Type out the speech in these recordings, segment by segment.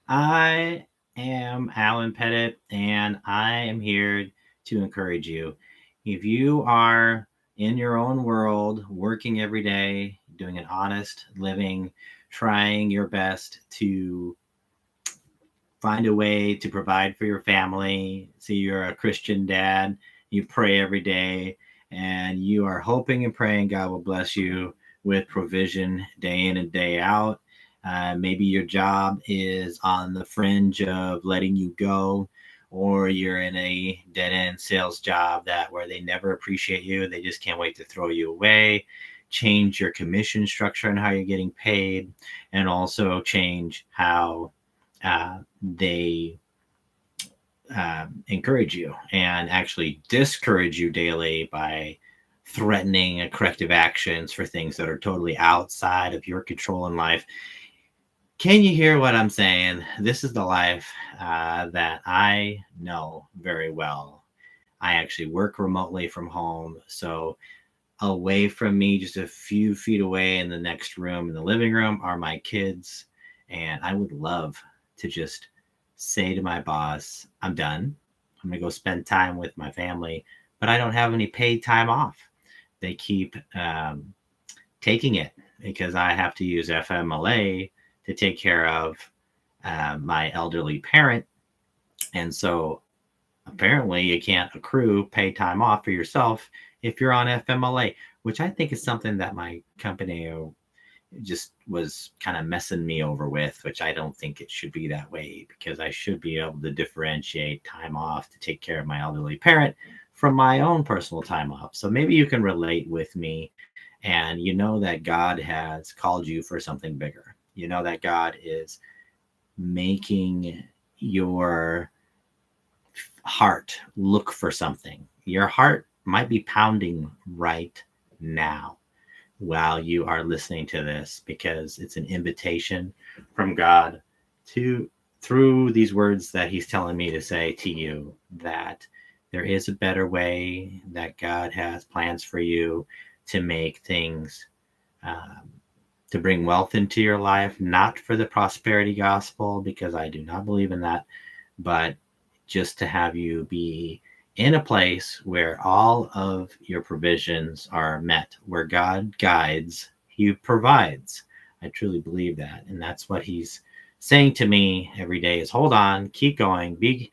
I am Alan Pettit, and I am here to encourage you. If you are in your own world, working every day, doing an honest living, trying your best to find a way to provide for your family, so you're a Christian dad, you pray every day, and you are hoping and praying God will bless you with provision day in and day out. Maybe your job is on the fringe of letting you go, or you're in a dead end sales job that where they never appreciate you. They just can't wait to throw you away. Change your commission structure and how you're getting paid, and also change how they encourage you and actually discourage you daily by threatening corrective actions for things that are totally outside of your control in life. Can you hear what I'm saying? This is the life that I know very well. I actually work remotely from home. So, away from me, just a few feet away in the next room, in the living room, are my kids. And I would love to just say to my boss, I'm done. I'm going to go spend time with my family, but I don't have any paid time off. They keep taking it because I have to use FMLA to take care of my elderly parent. And so apparently you can't accrue paid time off for yourself if you're on FMLA, which I think is something that my company just was kind of messing me over with, which I don't think it should be that way because I should be able to differentiate time off to take care of my elderly parent from my own personal time off. So maybe you can relate with me and you know that God has called you for something bigger. You know that God is making your heart look for something. Your heart might be pounding right now while you are listening to this because it's an invitation from God to, through these words that He's telling me to say to you, that there is a better way, that God has plans for you to make things, um, to bring wealth into your life, not for the prosperity gospel, because I do not believe in that, but just to have you be in a place where all of your provisions are met, where God guides, He provides. I truly believe that. And that's what He's saying to me every day is hold on, keep going, be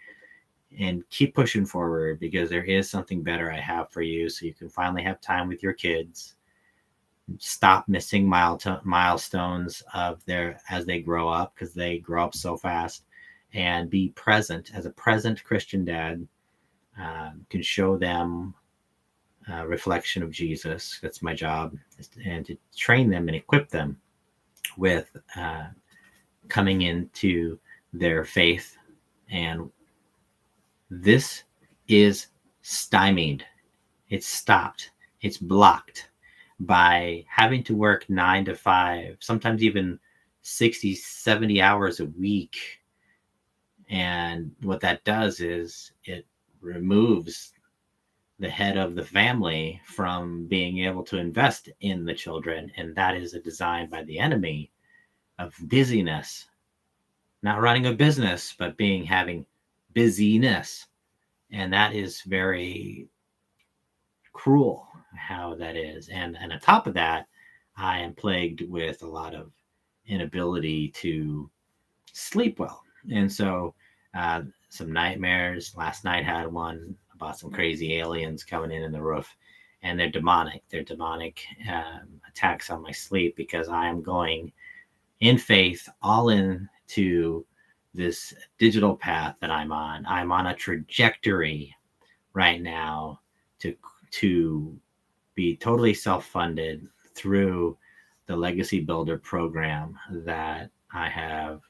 and keep pushing forward because there is something better I have for you so you can finally have time with your kids. Stop missing milestones of their as they grow up because they grow up so fast, and be present as a present Christian dad. Can show them a reflection of Jesus. That's my job, and to train them and equip them with coming into their faith. And this is stymied. It's stopped. It's blocked by having to work 9 to 5, sometimes even 60, 70 hours a week. And what that does is it removes the head of the family from being able to invest in the children. And that is a design by the enemy of busyness, not running a business, but having busyness. And that is very cruel how that is. And on top of that, I am plagued with a lot of inability to sleep well. And so some nightmares. Last night had one about some crazy aliens coming in the roof, and they're demonic. They're demonic attacks on my sleep because I am going in faith all into this digital path that I'm on. I'm on a trajectory right now to be totally self-funded through the Legacy Builder program that I have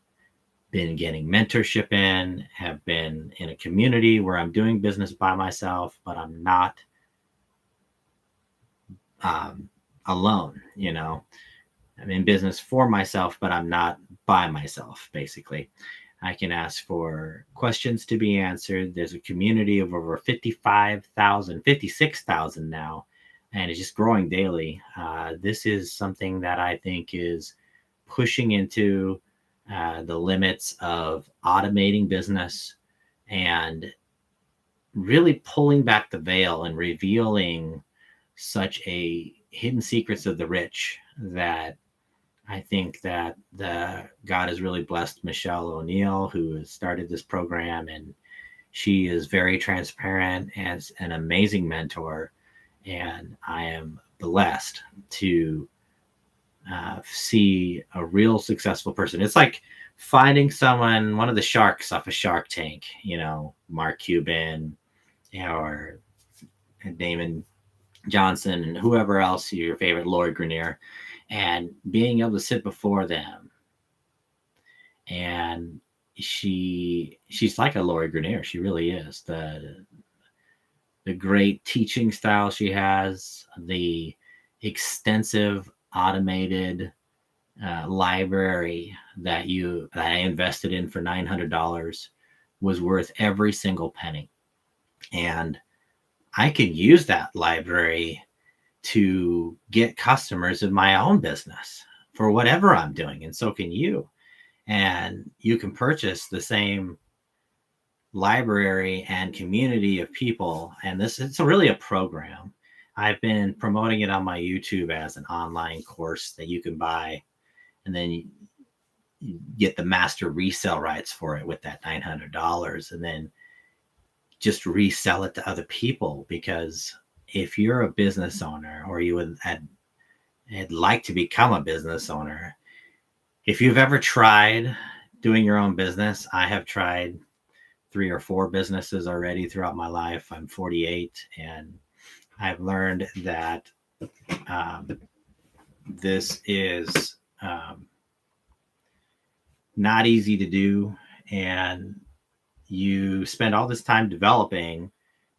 been getting mentorship in, have been in a community where I'm doing business by myself, but I'm not um, alone. I'm in business for myself, but I'm not by myself, basically. I can ask for questions to be answered. There's a community of over 55,000, 56,000 now, and it's just growing daily. This is something that I think is pushing into the limits of automating business and really pulling back the veil and revealing such a hidden secrets of the rich that I think that the God has really blessed Michelle O'Neill, who has started this program, and she is very transparent as an amazing mentor. And I am blessed to see a real successful person. It's like finding someone, one of the sharks off a Shark Tank, Mark Cuban, or Damon Johnson, and whoever else your favorite, Lori Grenier, and being able to sit before them. And she's like a Lori Grenier. She really is. The great teaching style she has, the extensive automated library that I invested in for $900 was worth every single penny. And I could use that library to get customers in my own business for whatever I'm doing. And so can you. And you can purchase the same library and community of people. And it's really a program. I've been promoting it on my YouTube as an online course that you can buy, and then you get the master resale rights for it with that $900, and then just resell it to other people. Because if you're a business owner, or you would like to become a business owner, if you've ever tried doing your own business, I have tried 3 or 4 businesses already throughout my life. I'm 48, and I've learned that this is not easy to do, and you spend all this time developing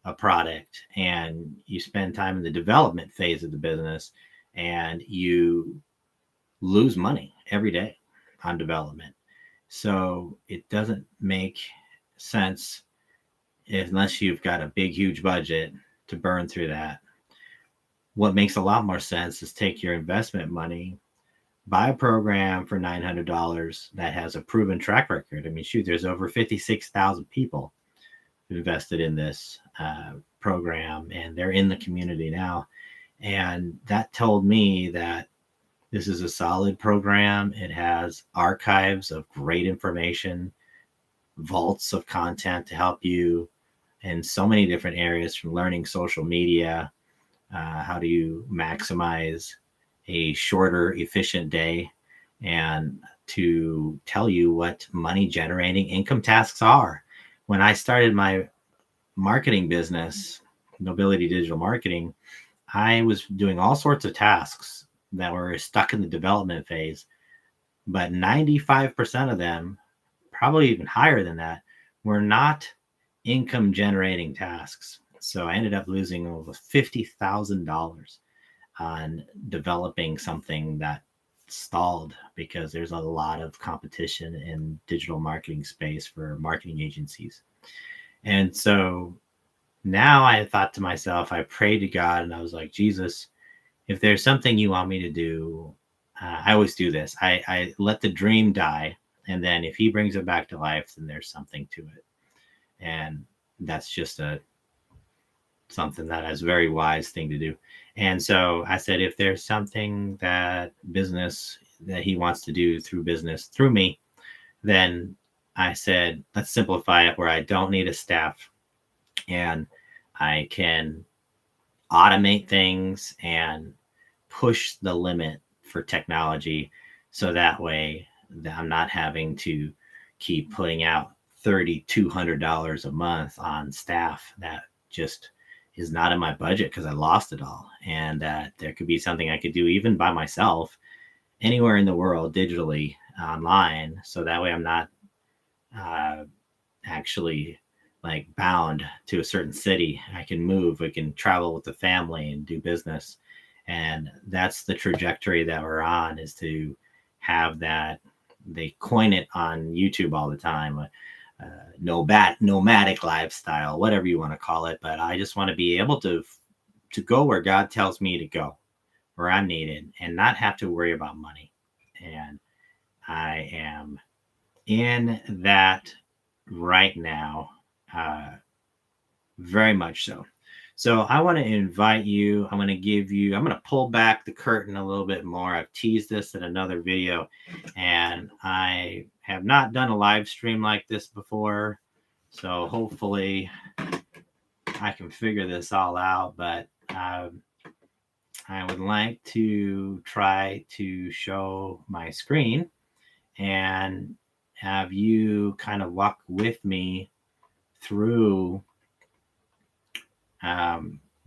a product, and you spend time in the development phase of the business, and you lose money every day on development. So it doesn't make sense unless you've got a big, huge budget to burn through that. What makes a lot more sense is take your investment money, buy a program for $900 that has a proven track record. I mean, shoot, there's over 56,000 people who invested in this program, and they're in the community now. And that told me that this is a solid program. It has archives of great information, vaults of content to help you in so many different areas, from learning social media, how do you maximize a shorter, efficient day, and to tell you what money generating income tasks are. When I started my marketing business, Nobility Digital Marketing, I was doing all sorts of tasks that were stuck in the development phase, but 95% of them, probably even higher than that, were not income generating tasks. So I ended up losing over $50,000 on developing something that stalled because there's a lot of competition in digital marketing space for marketing agencies. And so now I thought to myself, I prayed to God, and I was like, Jesus, if there's something you want me to do, I always do this. I let the dream die, and then if he brings it back to life, then there's something to it. And that's just something that is a very wise thing to do. And so I said, if there's something that business that he wants to do through business through me, then I said, let's simplify it where I don't need a staff, and I can automate things and push the limit for technology. So that way I'm not having to keep putting out $3,200 a month on staff that just is not in my budget because I lost it all. And that there could be something I could do even by myself anywhere in the world digitally online. So that way I'm not actually like bound to a certain city. I can move, I can travel with the family and do business. And that's the trajectory that we're on, is to have that. They coin it on YouTube all the time, nomadic lifestyle, whatever you want to call it. But I just want to be able to go where God tells me to go, where I'm needed, and not have to worry about money. And I am in that right now. Very much so. So I want to invite you. I'm going to pull back the curtain a little bit more. I've teased this in another video, and I have not done a live stream like this before. So hopefully I can figure this all out. But I would like to try to show my screen and have you kind of walk with me through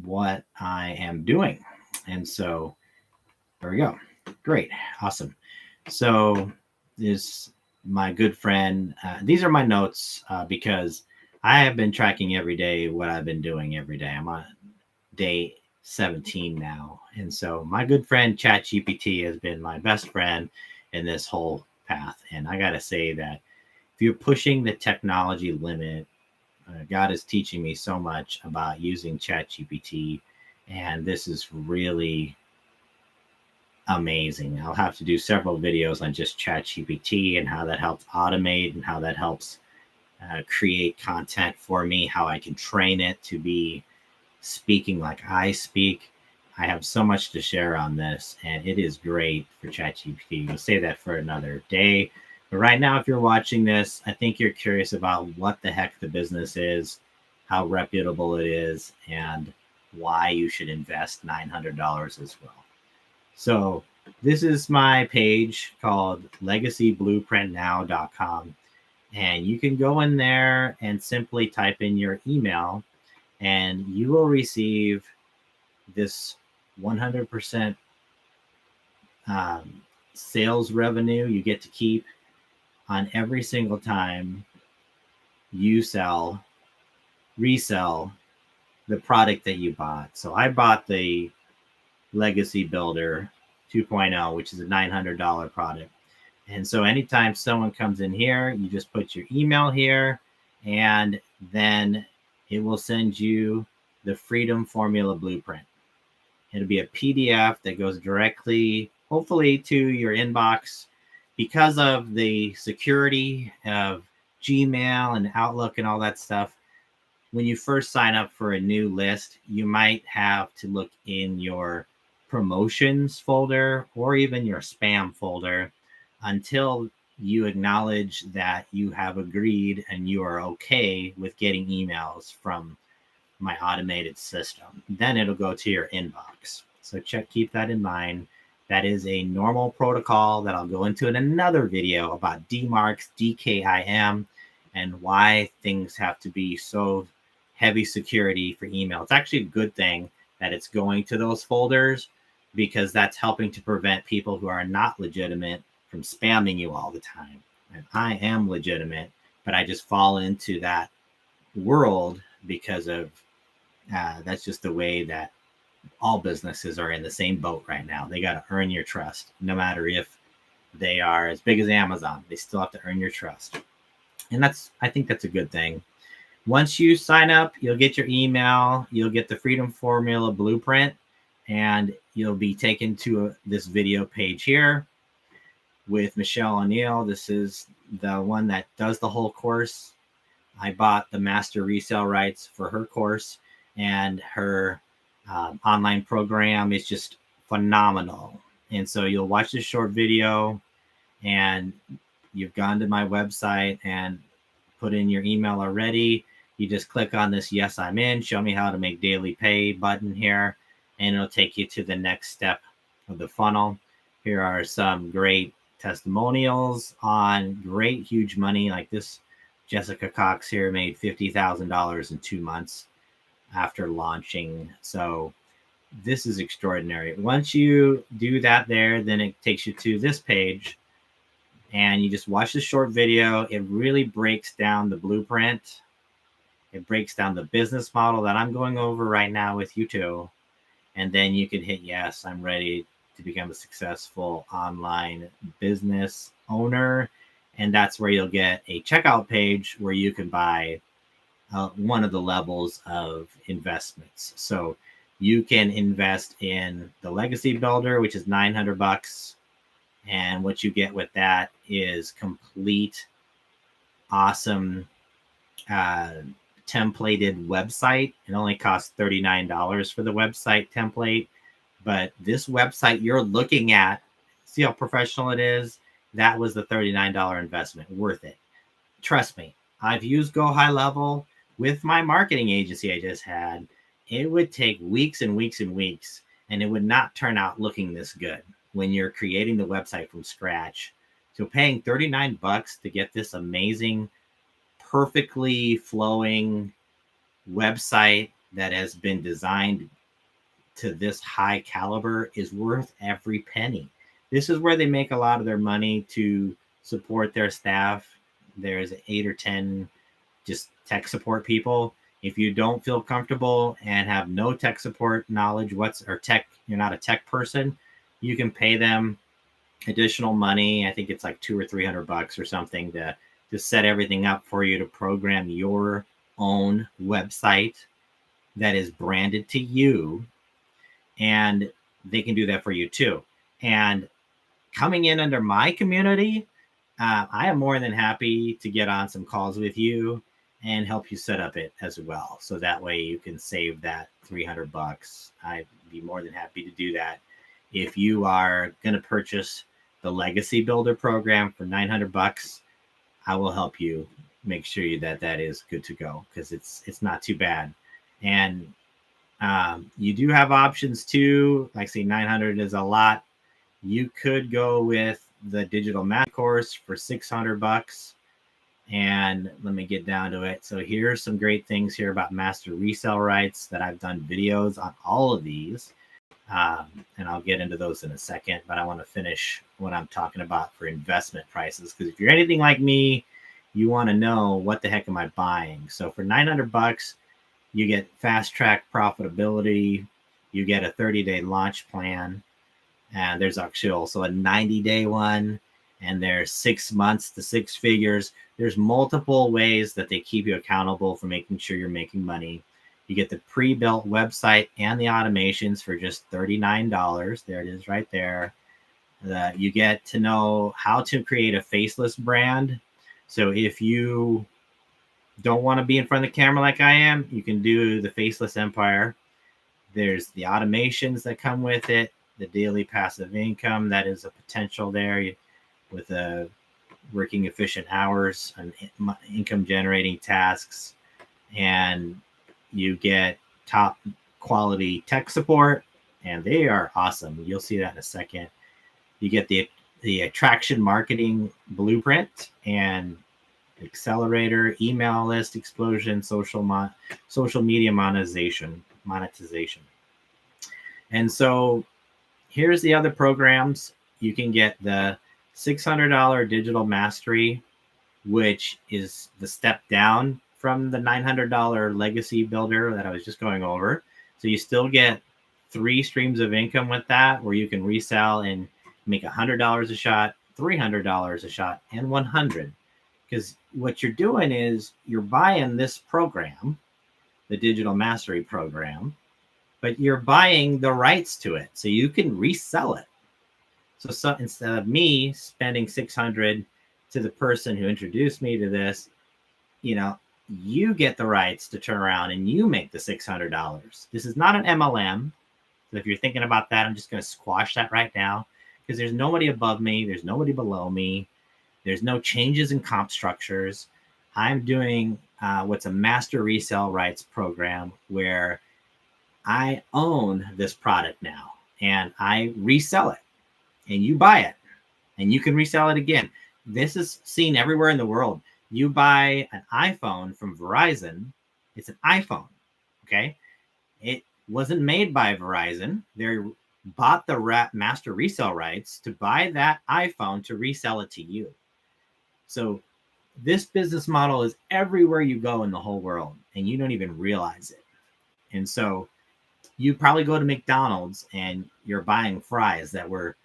what I am doing. And so there we go. Great. Awesome. So this my good friend. These are my notes because I have been tracking every day what I've been doing every day. I'm on day 17 now. And so my good friend ChatGPT has been my best friend in this whole path. And I got to say that if you're pushing the technology limit, God is teaching me so much about using ChatGPT, and this is really amazing. I'll have to do several videos on just ChatGPT and how that helps automate and how that helps create content for me, how I can train it to be speaking like I speak. I have so much to share on this, and it is great for ChatGPT. We'll say that for another day. But right now, if you're watching this, I think you're curious about what the heck the business is, how reputable it is, and why you should invest $900 as well. So this is my page called legacyblueprintnow.com. And you can go in there and simply type in your email, and you will receive this 100% sales revenue you get to keep on every single time you resell the product that you bought. So I bought the Legacy Builder 2.0, which is a $900 product. And so anytime someone comes in here, you just put your email here, and then it will send you the Freedom Formula Blueprint. It'll be a PDF that goes directly, hopefully, to your inbox. Because of the security of Gmail and Outlook and all that stuff, when you first sign up for a new list, you might have to look in your promotions folder or even your spam folder until you acknowledge that you have agreed and you are okay with getting emails from my automated system. Then it'll go to your inbox. So keep that in mind. That is a normal protocol that I'll go into in another video about DMARCs, DKIM, and why things have to be so heavy security for email. It's actually a good thing that it's going to those folders, because that's helping to prevent people who are not legitimate from spamming you all the time. And I am legitimate, but I just fall into that world because of that's just the way that all businesses are in the same boat right now. They got to earn your trust. No matter if they are as big as Amazon, they still have to earn your trust. And I think that's a good thing. Once you sign up, you'll get your email, you'll get the Freedom Formula Blueprint, and you'll be taken to this video page here with Michelle O'Neill. This is the one that does the whole course. I bought the master resale rights for her course, and her online program is just phenomenal. And so you'll watch this short video, and you've gone to my website and put in your email already. You just click on this "Yes, I'm in, show me how to make daily pay" button here, and it'll take you to the next step of the funnel. Here are some great testimonials on great huge money. Like this Jessica Cox here made $50,000 in 2 months after launching. So this is extraordinary. Once you do that there, then it takes you to this page, and you just watch the short video. It really breaks down the blueprint. It breaks down the business model that I'm going over right now with you too. And then you can hit yes, I'm ready to become a successful online business owner. And that's where you'll get a checkout page where you can buy one of the levels of investments. So you can invest in the Legacy Builder, which is $900. And what you get with that is complete awesome uh, templated website. It only costs $39 for the website template. But this website you're looking at, see how professional it is? That was the $39 investment, worth it. Trust me, I've used Go High Level with my marketing agency I just had. It would take weeks and weeks and weeks, and it would not turn out looking this good when you're creating the website from scratch. So paying $39 to get this amazing, perfectly flowing website that has been designed to this high caliber is worth every penny. This is where they make a lot of their money to support their staff. There's 8 or 10 just tech support people. If you don't feel comfortable and have no tech support knowledge, you're not a tech person, you can pay them additional money. I think it's like $200 or $300 or something to set everything up for you to program your own website that is branded to you. And they can do that for you too. And coming in under my community, I am more than happy to get on some calls with you and help you set up it as well. So that way you can save that $300. I'd be more than happy to do that. If you are going to purchase the Legacy Builder program for $900, I will help you make sure that is good to go, because it's not too bad. And you do have options too. Like, say, 900 is a lot. You could go with the digital math course for $600. And let me get down to it. So here's some great things here about master resale rights that I've done videos on all of these. And I'll get into those in a second, but I want to finish what I'm talking about for investment prices. Because if you're anything like me, you want to know, what the heck am I buying? So for $900, you get fast track profitability. You get a 30-day launch plan. And there's actually also a 90-day one. And there's 6 months to 6 figures. There's multiple ways that they keep you accountable for making sure you're making money. You get the pre-built website and the automations for just $39. There it is right there. You get to know how to create a faceless brand. So if you don't want to be in front of the camera like I am, you can do the Faceless Empire. There's the automations that come with it, the daily passive income that is a potential there with working efficient hours and income generating tasks. And you get top quality tech support, and they are awesome. You'll see that in a second. You get the attraction marketing blueprint and accelerator, email list explosion, social media monetization. And so here's the other programs. You can get the $600 digital mastery, which is the step down from the $900 legacy builder that I was just going over. So you still get 3 streams of income with that, where you can resell and make $100 a shot, $300 a shot, and $100. Because what you're doing is you're buying this program, the digital mastery program, but you're buying the rights to it so you can resell it. So instead of me spending $600 to the person who introduced me to this, you get the rights to turn around and you make the $600. This is not an MLM. So if you're thinking about that, I'm just going to squash that right now, because there's nobody above me. There's nobody below me. There's no changes in comp structures. I'm doing what's a master resale rights program, where I own this product now and I resell it, and you buy it and you can resell it again. This is seen everywhere in the world. You buy an iPhone from Verizon, it's an iPhone, okay? It wasn't made by Verizon. They bought the master resale rights to buy that iPhone to resell it to you. So this business model is everywhere you go in the whole world, and you don't even realize it. And so you probably go to McDonald's and you're buying fries that were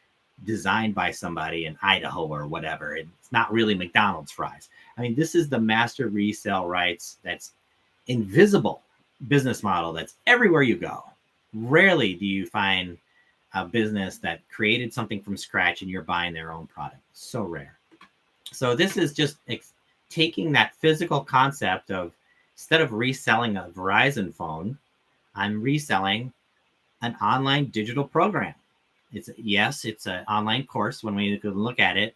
designed by somebody in Idaho or whatever. It's not really McDonald's fries. I mean, this is the master resale rights that's invisible business model that's everywhere you go. Rarely do you find a business that created something from scratch and you're buying their own product. So rare. So this is just taking that physical concept of, instead of reselling a Verizon phone, I'm reselling an online digital program. It's an online course when we look at it.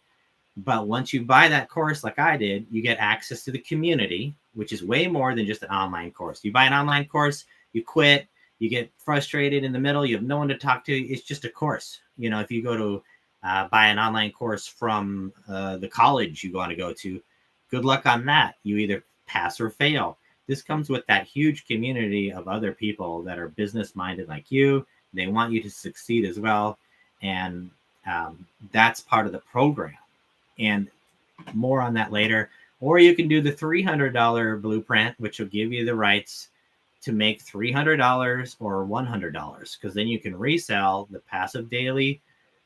But once you buy that course, like I did, you get access to the community, which is way more than just an online course. You buy an online course, you quit, you get frustrated in the middle, you have no one to talk to. It's just a course. If you go to buy an online course from the college you want to go to, good luck on that. You either pass or fail. This comes with that huge community of other people that are business minded like you. They want you to succeed as well. And that's part of the program. And more on that later. Or you can do the $300 blueprint, which will give you the rights to make $300 or $100, because then you can resell the passive daily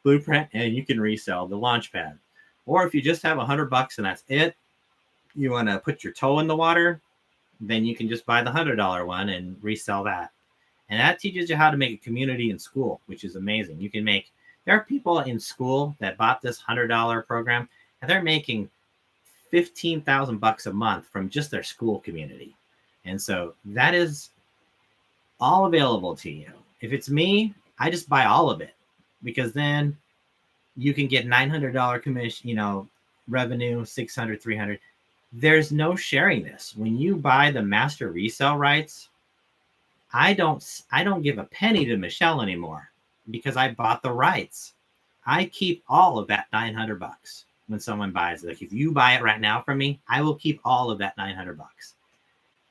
blueprint and you can resell the launchpad. Or if you just have $100 and that's it, you want to put your toe in the water, then you can just buy the $100 one and resell that. And that teaches you how to make a community in school, which is amazing. There are people in school that bought this $100 program and they're making $15,000 a month from just their school community. And so that is all available to you. If it's me, I just buy all of it, because then you can get $900 commission, revenue, 600, 300. There's no sharing this. When you buy the master resale rights, I don't give a penny to Michelle anymore, because I bought the rights. I keep all of that $900 when someone buys it. Like, if you buy it right now from me, I will keep all of that $900.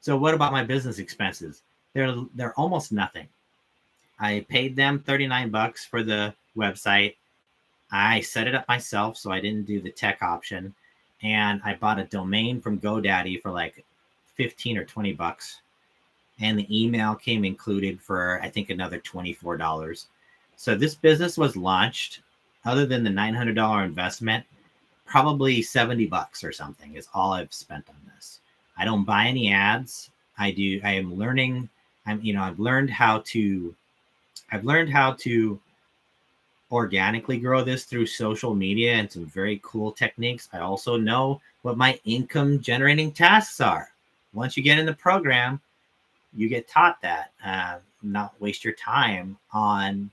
So what about my business expenses? They're almost nothing. I paid them $39 for the website. I set it up myself, so I didn't do the tech option. And I bought a domain from GoDaddy for like 15 or $20. And the email came included for, I think, another $24. So this business was launched, other than the $900 investment, probably $70 or something is all I've spent on this. I don't buy any ads. I've learned how to organically grow this through social media and some very cool techniques. I also know what my income generating tasks are. Once you get in the program, you get taught that. Not waste your time on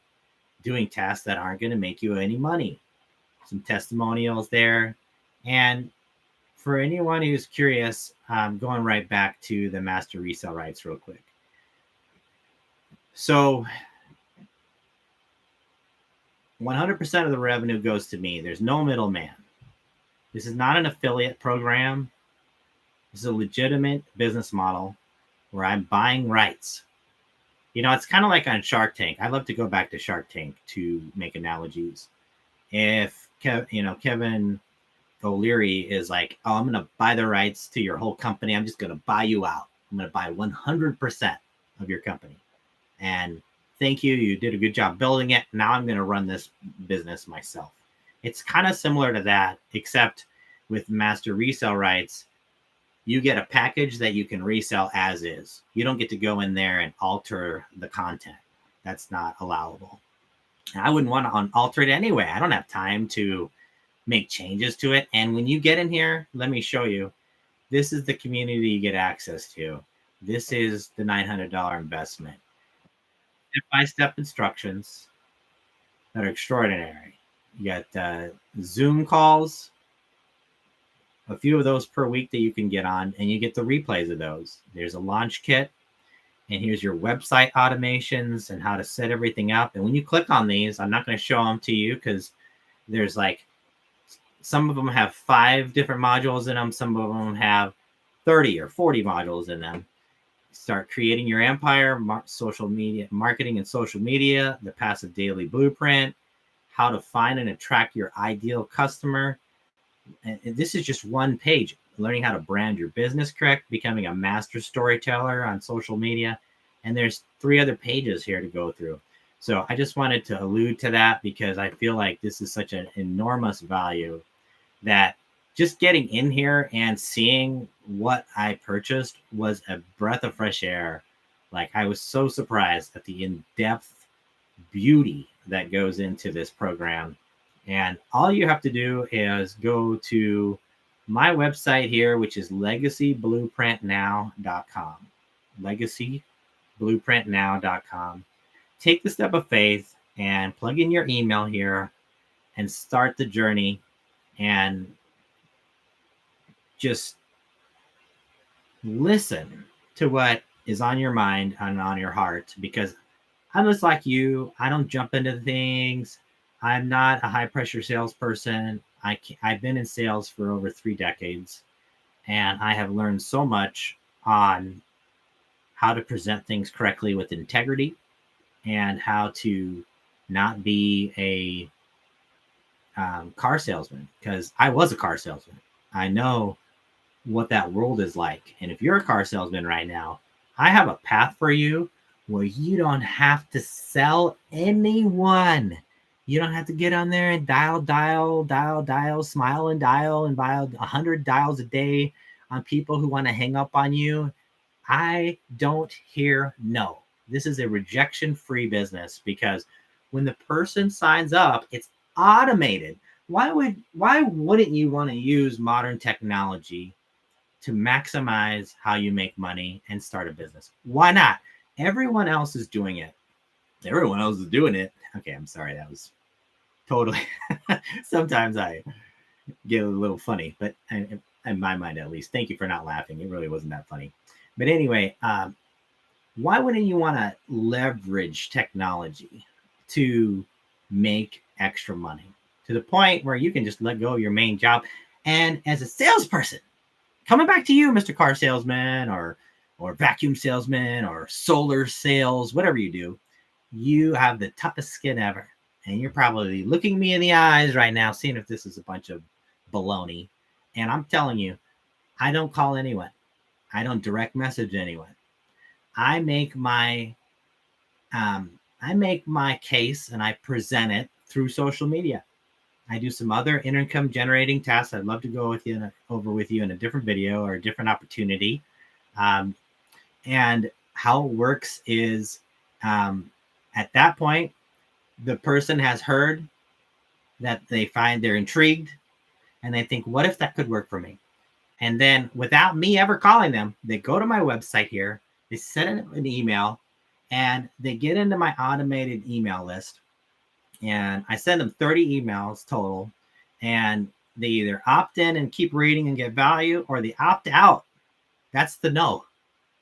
doing tasks that aren't going to make you any money. Some testimonials there. And for anyone who's curious, going right back to the master resale rights real quick. So 100% of the revenue goes to me. There's no middleman. This is not an affiliate program. This is a legitimate business model where I'm buying rights. It's kind of like on Shark Tank. I love to go back to Shark Tank to make analogies. If Kevin O'Leary is like, oh, I'm going to buy the rights to your whole company. I'm just going to buy you out. I'm going to buy 100% of your company. And thank you. You did a good job building it. Now I'm going to run this business myself. It's kind of similar to that, except with master resale rights, you get a package that you can resell as is. You don't get to go in there and alter the content. That's not allowable. And I wouldn't want to alter it anyway. I don't have time to make changes to it. And when you get in here, let me show you. This is the community you get access to. This is the $900 investment. Step-by-step instructions that are extraordinary. You got Zoom calls, a few of those per week that you can get on, and you get the replays of those. There's a launch kit, and here's your website automations and how to set everything up. And when you click on these, I'm not going to show them to you because there's like, some of them have 5 different modules in them. Some of them have 30 or 40 modules in them. Start creating your empire, social media, marketing and social media, the passive daily blueprint, how to find and attract your ideal customer. And this is just one page, learning how to brand your business correct, becoming a master storyteller on social media. And there's 3 other pages here to go through. So I just wanted to allude to that because I feel like this is such an enormous value that just getting in here and seeing what I purchased was a breath of fresh air. Like, I was so surprised at the in-depth beauty that goes into this program. And all you have to do is go to my website here, which is legacyblueprintnow.com. Legacyblueprintnow.com. Take the step of faith and plug in your email here and start the journey, and just listen to what is on your mind and on your heart, because I'm just like you. I don't jump into things. I'm not a high pressure salesperson. I've been in sales for over 3 decades, and I have learned so much on how to present things correctly with integrity, and how to not be a car salesman, because I was a car salesman. I know what that world is like. And if you're a car salesman right now, I have a path for you where you don't have to sell anyone. You don't have to get on there and dial, smile and dial 100 dials a day on people who want to hang up on you. I don't hear no. This is a rejection-free business, because when the person signs up, it's automated. Why wouldn't you want to use modern technology to maximize how you make money and start a business? Why not? Everyone else is doing it. Okay, I'm sorry. That was totally. Sometimes I get a little funny, but in my mind, at least. Thank you for not laughing. It really wasn't that funny. But anyway, why wouldn't you want to leverage technology to make extra money to the point where you can just let go of your main job? And as a salesperson, coming back to you, Mr. Car Salesman, or vacuum salesman, or solar sales, whatever you do, you have the toughest skin ever. And you're probably looking me in the eyes right now, seeing if this is a bunch of baloney. And I'm telling you, I don't call anyone. I don't direct message anyone. I make my case and I present it through social media. I do some other income generating tasks I'd love to go over with you in a different video or a different opportunity. And how it works is, at that point, the person has heard that they're intrigued, and they think, what if that could work for me? And then, without me ever calling them, they go to my website here, they send an email, and they get into my automated email list. And I send them 30 emails total, and they either opt in and keep reading and get value, or they opt out. That's the no.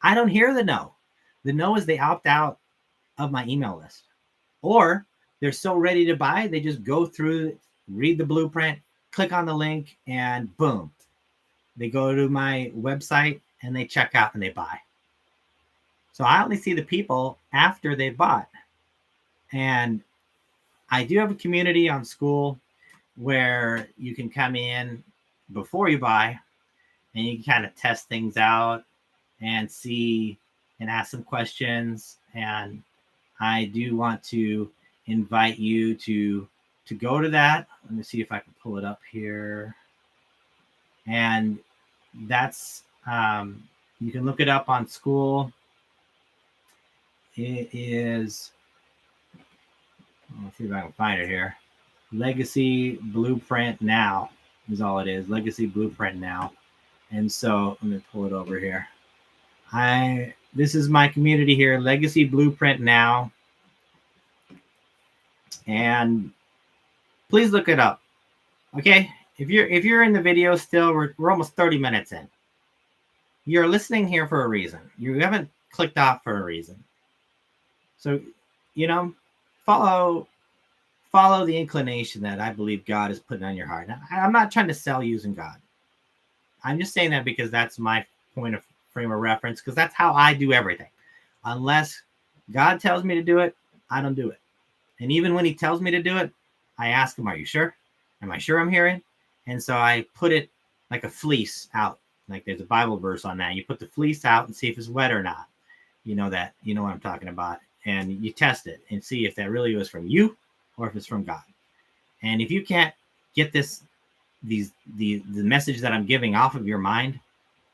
I don't hear the no. The no is they opt out of my email list. Or they're so ready to buy, they just go through, read the blueprint, click on the link, and boom. They go to my website and they check out and they buy. So I only see the people after they bought. And I do have a community on Skool where you can come in before you buy, and you can kind of test things out and see and ask some questions. And I do want to invite you to go to that. Let me see if I can pull it up here. And that's, you can look it up on Skool. It is, let's see if I can find it here. Legacy Blueprint Now is all it is. Legacy Blueprint Now. And so let me pull it over here. This is my community here, Legacy Blueprint Now. And please look it up. Okay? If you're in the video still, we're almost 30 minutes in. You're listening here for a reason. You haven't clicked off for a reason. So, follow the inclination that I believe God is putting on your heart. Now, I'm not trying to sell using God. I'm just saying that because that's my frame of reference, because that's how I do everything. Unless God tells me to do it, I don't do it. And even when he tells me to do it, I ask him, are you sure? Am I sure I'm hearing? And so I put it like a fleece out. Like there's a Bible verse on that. You put the fleece out and see if it's wet or not. You know what I'm talking about. And you test it and see if that really was from you or if it's from God. And if you can't get the message that I'm giving off of your mind,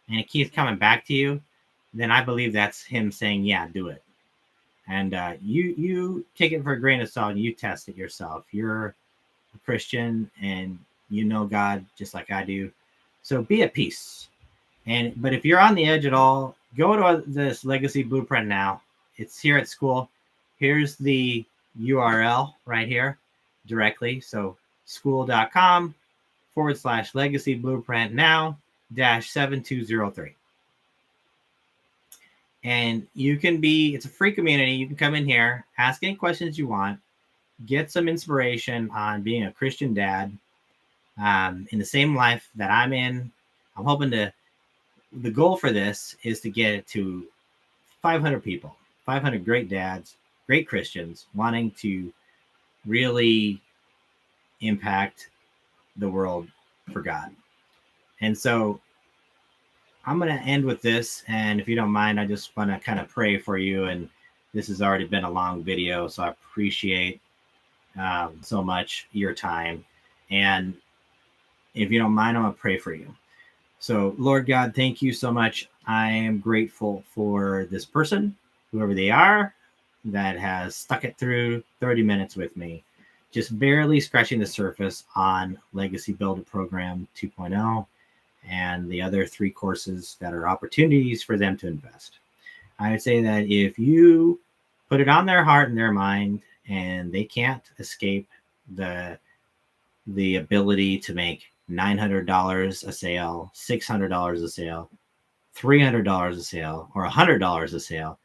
and it keeps coming back to you, then I believe that's him saying, yeah, do it. And you take it for a grain of salt and you test it yourself. You're a Christian and you know God just like I do. So be at peace. But if you're on the edge at all, go to this Legacy Blueprint now. It's here at school. Here's the URL right here directly. So skool.com/legacy blueprint now -7203. And you can it's a free community. You can come in here, ask any questions you want, get some inspiration on being a Christian dad in the same life that I'm in. I'm hoping the goal for this is to get it to 500 people, 500 great dads, great Christians wanting to really impact the world for God. And so I'm going to end with this. And if you don't mind, I just want to kind of pray for you. And this has already been a long video, so I appreciate so much your time. And if you don't mind, I'm going to pray for you. So, Lord God, thank you so much. I am grateful for this person, whoever they are, that has stuck it through 30 minutes with me, just barely scratching the surface on Legacy Builder Program 2.0 and the other 3 courses that are opportunities for them to invest. I would say that if you put it on their heart and their mind, and they can't escape the ability to make $900 a sale, $600 a sale, $300 a sale, or $100 a sale,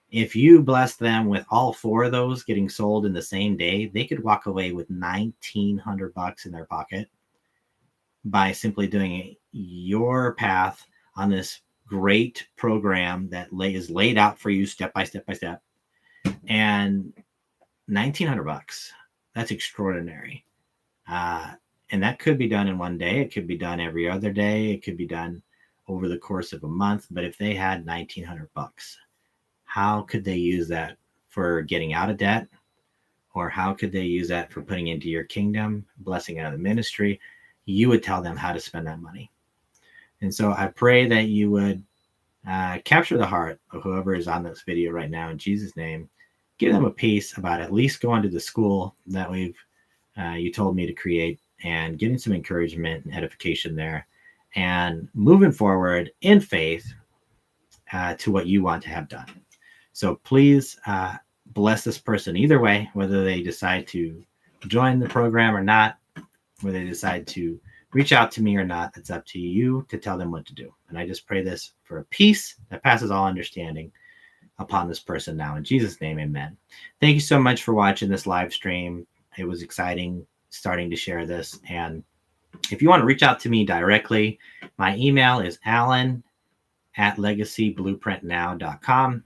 if you bless them with all 4 of those getting sold in the same day, they could walk away with $1,900 in their pocket by simply doing your path on this great program that is laid out for you step by step by step. And $1,900, that's extraordinary. And that could be done in one day. It could be done every other day. It could be done over the course of a month. But if they had $1,900, how could they use that for getting out of debt? Or how could they use that for putting into your kingdom, blessing out of the ministry? You would tell them how to spend that money. And so I pray that you would capture the heart of whoever is on this video right now in Jesus' name. Give them a piece about at least going to the school that you told me to create, and getting some encouragement and edification there, and moving forward in faith to what you want to have done. So please bless this person either way, whether they decide to join the program or not, whether they decide to reach out to me or not. It's up to you to tell them what to do. And I just pray this for a peace that passes all understanding upon this person now. In Jesus' name, amen. Thank you so much for watching this live stream. It was exciting starting to share this. And if you want to reach out to me directly, my email is alan@legacyblueprintnow.com.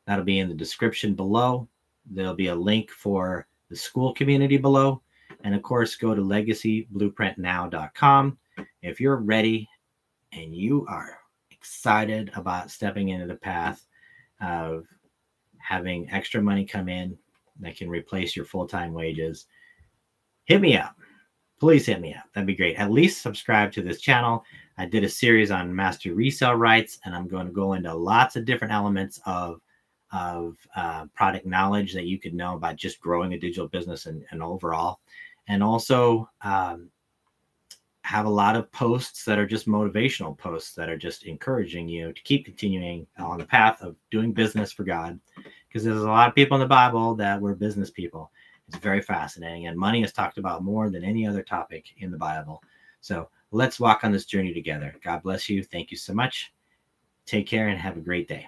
That'll be in the description below. There'll be a link for the school community below. And of course, go to legacyblueprintnow.com. If you're ready and you are excited about stepping into the path of having extra money come in that can replace your full-time wages, hit me up. Please hit me up. That'd be great. At least subscribe to this channel. I did a series on master resale rights, and I'm going to go into lots of different elements of product knowledge that you could know about just growing a digital business and overall. And also have a lot of posts that are just motivational posts that are just encouraging you to keep continuing on the path of doing business for God. Because there's a lot of people in the Bible that were business people. It's very fascinating. And money is talked about more than any other topic in the Bible. So let's walk on this journey together. God bless you. Thank you so much. Take care and have a great day.